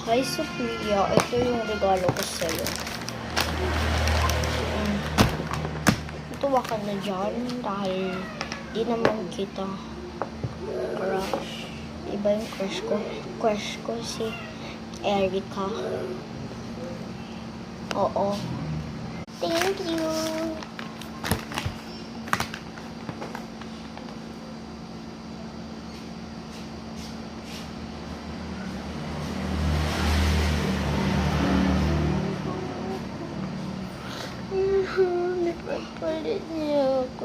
Hi, Sophia. Ito yung regalo ko sa'yo. Tuwa ka na dyan dahil di naman kita crush. Iba yung crush ko. Crush ko si Erica. Oo. Thank you. Nagpapalit niya ako.